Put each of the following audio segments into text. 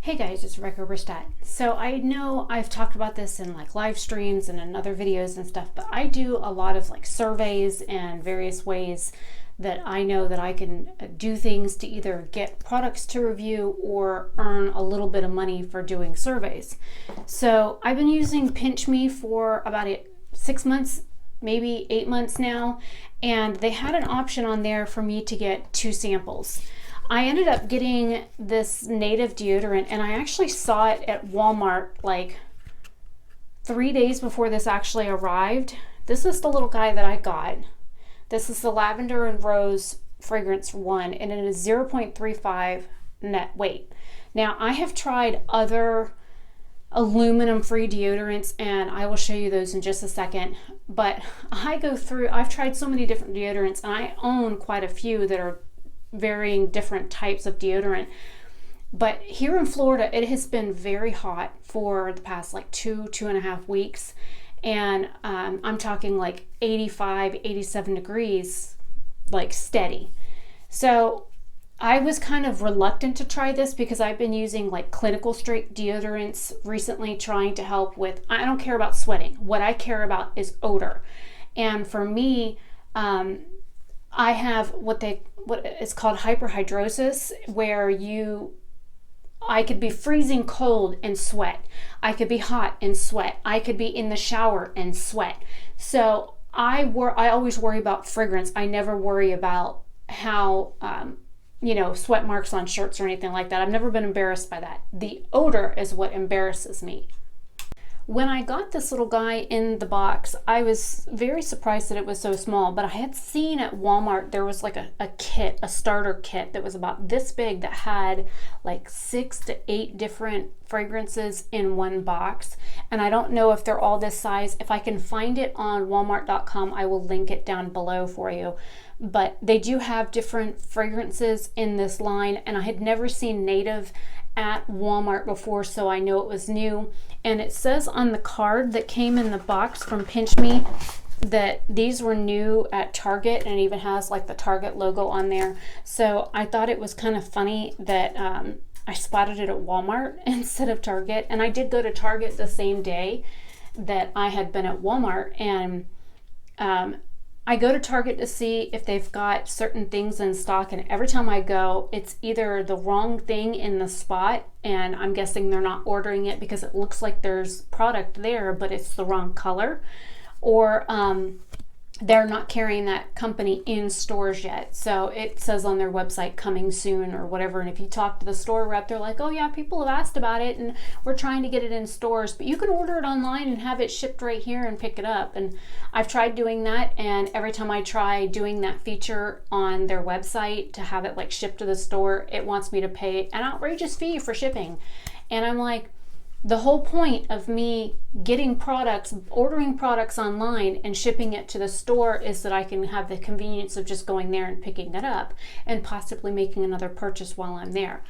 Hey guys, it's Rebecca Oberstadt. So I know I've talked about this in like live streams and in other videos and stuff, but I do a lot of like surveys and various ways that I know that I can do things to either get products to review or earn a little bit of money for doing surveys. So I've been using Pinch Me for about 6 months, maybe 8 months now, and they had an option on there for me to get 2 samples. I ended up getting this Native deodorant, and I actually saw it at Walmart like 3 days before this actually arrived. This is the little guy that I got. This is the Lavender and Rose fragrance one, and it is 0.35 net weight. Now, I have tried other aluminum-free deodorants, and I will show you those in just a second. But I've tried so many different deodorants, and I own quite a few that are varying different types of deodorant. But here in Florida, it has been very hot for the past like 2.5 weeks. And I'm talking like 85, 87 degrees, like steady. So I was kind of reluctant to try this because I've been using like clinical strength deodorants recently, trying to help with, I don't care about sweating. What I care about is odor. And for me, I have what is called hyperhidrosis, where I could be freezing cold and sweat. I could be hot and sweat. I could be in the shower and sweat. So I always worry about fragrance. I never worry about how, sweat marks on shirts or anything like that. I've never been embarrassed by that. The odor is what embarrasses me. When I got this little guy in the box, I was very surprised that it was so small, but I had seen at Walmart there was like a kit, a starter kit that was about this big that had like 6 to 8 different fragrances in one box. And I don't know if they're all this size. If I can find it on walmart.com, I will link it down below for you. But they do have different fragrances in this line, and I had never seen Native at Walmart before, so I know it was new. And it says on the card that came in the box from Pinch Me that these were new at Target, and it even has like the Target logo on there. So I thought it was kind of funny that I spotted it at Walmart instead of Target. And I did go to Target the same day that I had been at Walmart, and I go to Target to see if they've got certain things in stock, and every time I go, it's either the wrong thing in the spot, and I'm guessing they're not ordering it because it looks like there's product there, but it's the wrong color, or they're not carrying that company in stores yet. So it says on their website coming soon or whatever, and if you talk to the store rep, they're like, oh yeah, people have asked about it and we're trying to get it in stores, but you can order it online and have it shipped right here and pick it up. And I've tried doing that, and every time I try doing that feature on their website to have it like shipped to the store, it wants me to pay an outrageous fee for shipping. And I'm like, the whole point of me getting products, ordering products online and shipping it to the store is that I can have the convenience of just going there and picking it up and possibly making another purchase while I'm there.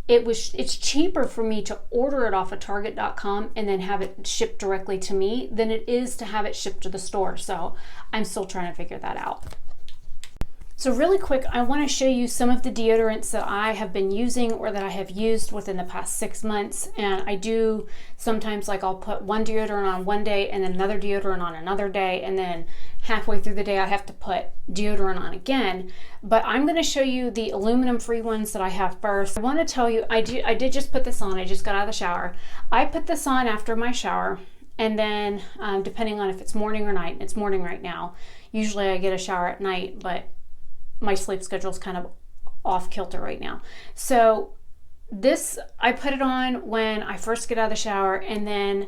It's cheaper for me to order it off of Target.com and then have it shipped directly to me than it is to have it shipped to the store. So I'm still trying to figure that out. So really quick, I want to show you some of the deodorants that I have been using or that I have used within the past 6 months. And I do sometimes, like, I'll put one deodorant on one day and then another deodorant on another day, and then halfway through the day I have to put deodorant on again. But I'm going to show you the aluminum free ones that I have first. I want to tell you, I did just put this on. I just got out of the shower. I put this on after my shower, and then depending on if it's morning or night, it's morning right now. Usually I get a shower at night, but my sleep schedule is kind of off kilter right now. So this, I put it on when I first get out of the shower, and then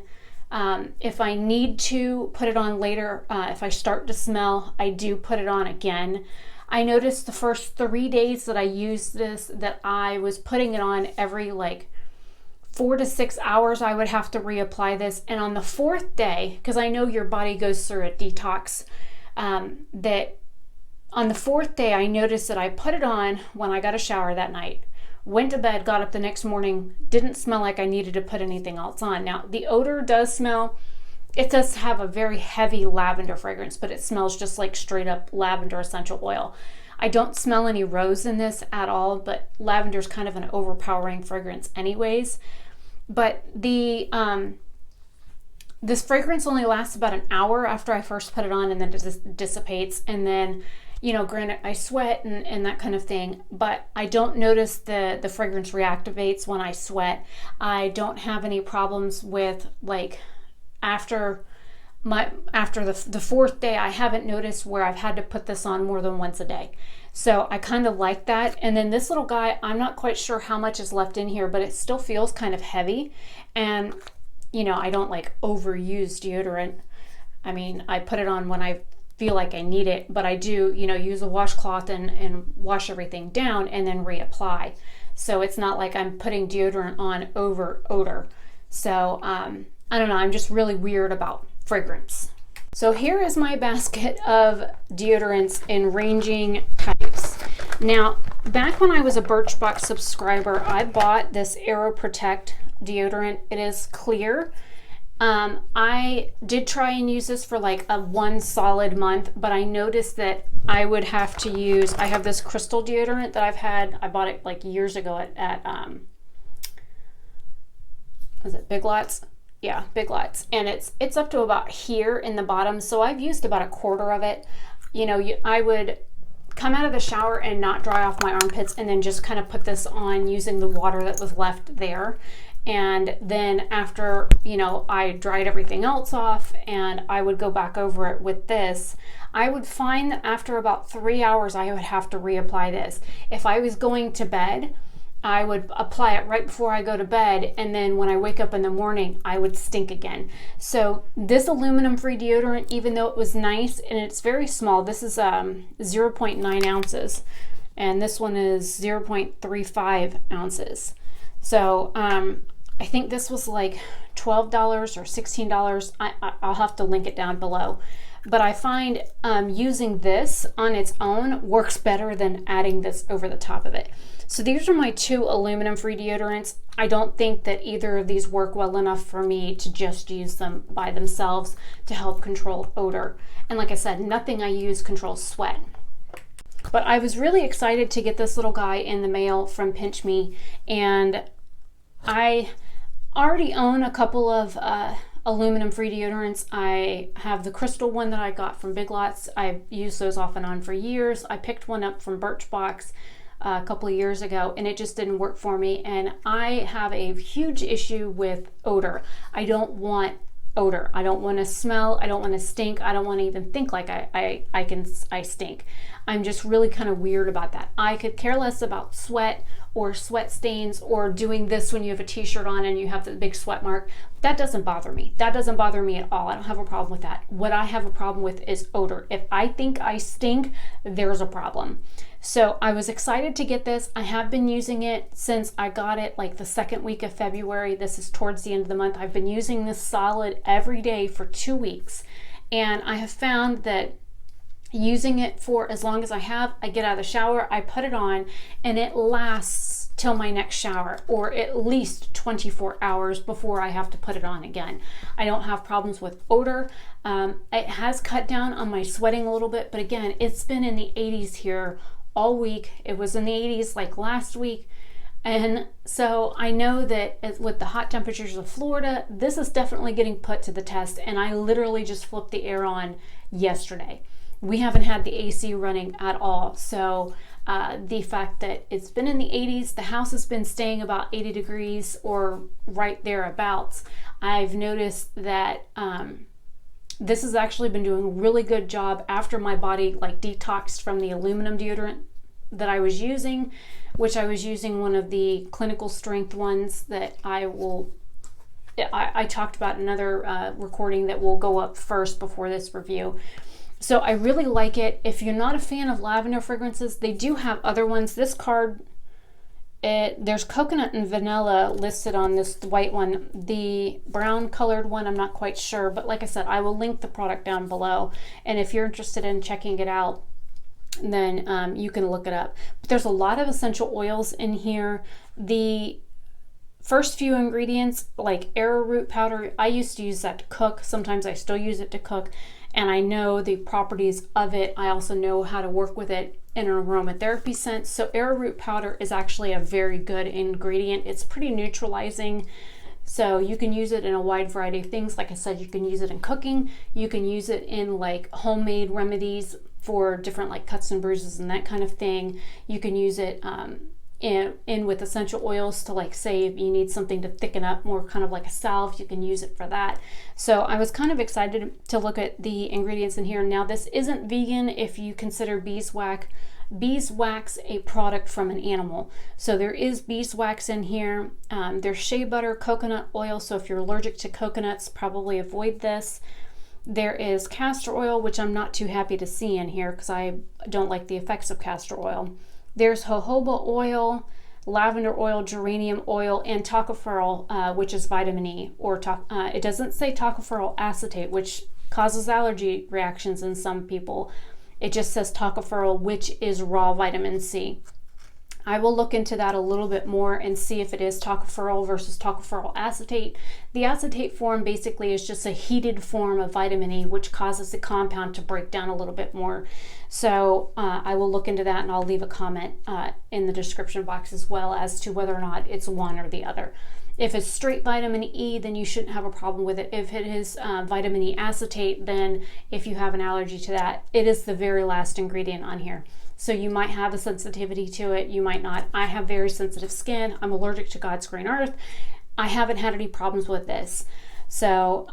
if I need to put it on later, if I start to smell, I do put it on again. I noticed the first 3 days that I used this that I was putting it on every like 4 to 6 hours. I would have to reapply this, and on the 4th day, because I know your body goes through a detox, that on the 4th day, I noticed that I put it on when I got a shower that night, went to bed, got up the next morning, didn't smell like I needed to put anything else on. Now, the odor does smell, it does have a very heavy lavender fragrance, but it smells just like straight up lavender essential oil. I don't smell any rose in this at all, but lavender is kind of an overpowering fragrance anyways. But the this fragrance only lasts about an hour after I first put it on, and then it just dissipates. And then, you know, granted, I sweat and that kind of thing, but I don't notice the fragrance reactivates when I sweat. I don't have any problems with, like, after the fourth day, I haven't noticed where I've had to put this on more than once a day. So I kind of like that. And then this little guy, I'm not quite sure how much is left in here, but it still feels kind of heavy. And, you know, I don't like overuse deodorant. I mean, I put it on when I feel like I need it, but I do, you know, use a washcloth and wash everything down and then reapply. So it's not like I'm putting deodorant on over odor. So I don't know, I'm just really weird about fragrance. So here is my basket of deodorants in ranging types. Now, back when I was a Birchbox subscriber, I bought this Aero Protect deodorant. It is clear. I did try and use this for like one solid month, but I noticed that I would have to use, I have this crystal deodorant that I've had, I bought it like years ago at was it Big Lots? Yeah, Big Lots. And it's up to about here in the bottom. So I've used about a quarter of it. You know, I would come out of the shower and not dry off my armpits and then just kind of put this on using the water that was left there. And then after, you know, I dried everything else off and I would go back over it with this, I would find that after about 3 hours, I would have to reapply this. If I was going to bed, I would apply it right before I go to bed, and then when I wake up in the morning, I would stink again. So this aluminum-free deodorant, even though it was nice, and it's very small, this is 0.9 ounces, and this one is 0.35 ounces. So I think this was like $12 or $16. I'll have to link it down below. But I find using this on its own works better than adding this over the top of it. So these are my two aluminum-free deodorants. I don't think that either of these work well enough for me to just use them by themselves to help control odor. And like I said, nothing I use controls sweat. But I was really excited to get this little guy in the mail from Pinch Me, and I already own a couple of aluminum-free deodorants. I have the crystal one that I got from Big Lots. I've used those off and on for years. I picked one up from Birchbox a couple of years ago, and it just didn't work for me. And I have a huge issue with odor. I don't want odor. I don't want to smell. I don't want to stink. I don't want to even think like I stink. I'm just really kind of weird about that. I could care less about sweat or sweat stains or doing this when you have a t-shirt on and you have the big sweat mark. That doesn't bother me. That doesn't bother me at all. I don't have a problem with that. What I have a problem with is odor. If I think I stink, there's a problem. So I was excited to get this. I have been using it since I got it like the second week of February. This is towards the end of the month. I've been using this solid every day for 2 weeks. And I have found that using it for as long as I get out of the shower, I put it on, and it lasts till my next shower, or at least 24 hours before I have to put it on again. I don't have problems with odor. It has cut down on my sweating a little bit, but again, it's been in the 80s here all week. It was in the 80s like last week. And so I know that with the hot temperatures of Florida, this is definitely getting put to the test. And I literally just flipped the air on yesterday. We haven't had the AC running at all. So the fact that it's been in the 80s, the house has been staying about 80 degrees or right thereabouts. I've noticed that this has actually been doing a really good job after my body like detoxed from the aluminum deodorant that I was using, which I was using one of the clinical strength ones that I talked about in another recording that will go up first before this review. So I really like it. If you're not a fan of lavender fragrances, they do have other ones. This card, there's coconut and vanilla listed on this white one. The brown colored one, I'm not quite sure, but like I said, I will link the product down below. And if you're interested in checking it out, then you can look it up. But there's a lot of essential oils in here. The first few ingredients, like arrowroot powder, I used to use that to cook. Sometimes I still use it to cook. and I know the properties of it. I also know how to work with it in an aromatherapy sense. So arrowroot powder is actually a very good ingredient. It's pretty neutralizing. So you can use it in a wide variety of things. Like I said, you can use it in cooking. You can use it in like homemade remedies for different like cuts and bruises and that kind of thing. You can use it in with essential oils to, like, say if you need something to thicken up more, kind of like a salve, you can use it for that. So I was kind of excited to look at the ingredients in here. Now this isn't vegan if you consider beeswax a product from an animal. So there is beeswax in here. There's shea butter, coconut oil. So if you're allergic to coconuts, probably avoid this. There is castor oil, which I'm not too happy to see in here because I don't like the effects of castor oil. There's jojoba oil, lavender oil, geranium oil, and tocopherol, which is vitamin E. Or it doesn't say tocopherol acetate, which causes allergy reactions in some people. It just says tocopherol, which is raw vitamin C. I will look into that a little bit more and see if it is tocopherol versus tocopherol acetate. The acetate form basically is just a heated form of vitamin E, which causes the compound to break down a little bit more. So I will look into that, and I'll leave a comment in the description box as well as to whether or not it's one or the other. If it's straight vitamin E, then you shouldn't have a problem with it. If it is vitamin E acetate, then if you have an allergy to that, it is the very last ingredient on here. So you might have a sensitivity to it, you might not. I have very sensitive skin. I'm allergic to God's green earth. I haven't had any problems with this. So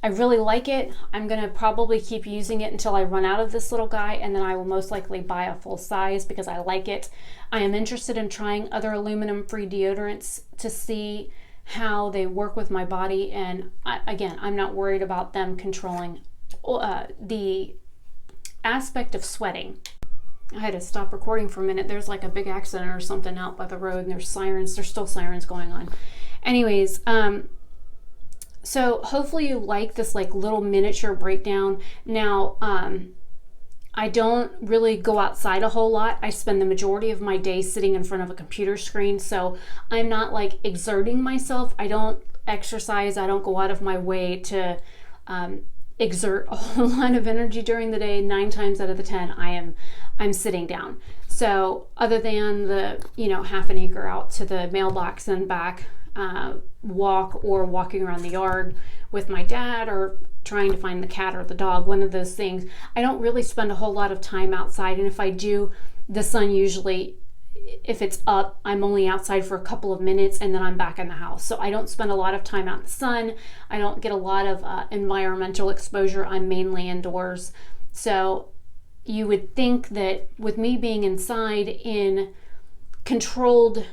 I really like it. I'm gonna probably keep using it until I run out of this little guy, and then I will most likely buy a full size because I like it. I am interested in trying other aluminum-free deodorants to see how they work with my body, and again, I'm not worried about them controlling the aspect of sweating. I had to stop recording for a minute. There's like a big accident or something out by the road, and there's sirens. There's still sirens going on. Anyways, so hopefully you like this like little miniature breakdown. Now, I don't really go outside a whole lot. I spend the majority of my day sitting in front of a computer screen, so I'm not like exerting myself. I don't exercise. I don't go out of my way to exert a whole lot of energy during the day. 9 times out of the 10, I'm sitting down. So other than the, half an acre out to the mailbox and back walk, or walking around the yard with my dad, or trying to find the cat or the dog, one of those things, I don't really spend a whole lot of time outside. And if I do, the sun usually, if it's up, I'm only outside for a couple of minutes and then I'm back in the house. So I don't spend a lot of time out in the sun. I don't get a lot of environmental exposure. I'm mainly indoors. So you would think that with me being inside in controlled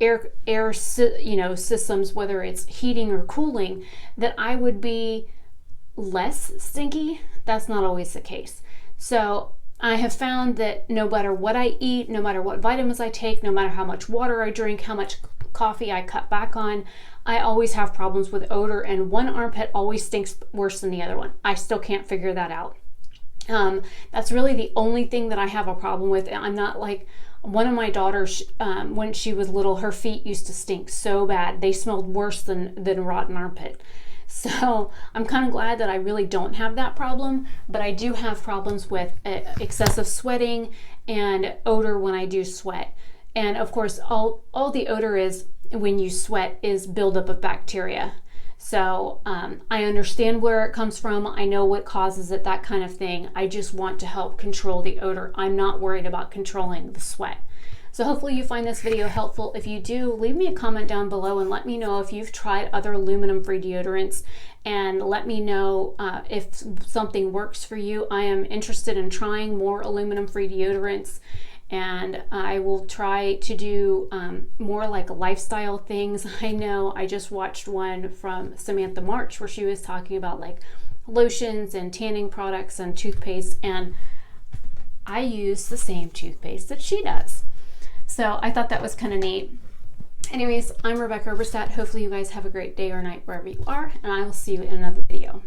air systems, whether it's heating or cooling, that I would be less stinky. That's not always the case. So I have found that no matter what I eat, no matter what vitamins I take, no matter how much water I drink, how much coffee I cut back on, I always have problems with odor, and one armpit always stinks worse than the other one. I still can't figure that out. That's really the only thing that I have a problem with. I'm not like one of my daughters, when she was little, her feet used to stink so bad. They smelled worse than rotten armpit. So I'm kind of glad that I really don't have that problem, but I do have problems with excessive sweating and odor when I do sweat. And of course, all the odor is when you sweat is buildup of bacteria. So I understand where it comes from. I know what causes it, that kind of thing. I just want to help control the odor. I'm not worried about controlling the sweat. So hopefully you find this video helpful. If you do, leave me a comment down below and let me know if you've tried other aluminum-free deodorants, and let me know if something works for you. I am interested in trying more aluminum-free deodorants, and I will try to do more like lifestyle things. I know I just watched one from Samantha March where she was talking about like lotions and tanning products and toothpaste, and I use the same toothpaste that she does. So I thought that was kind of neat. Anyways, I'm Rebecca Oberstadt. Hopefully you guys have a great day or night wherever you are, and I will see you in another video.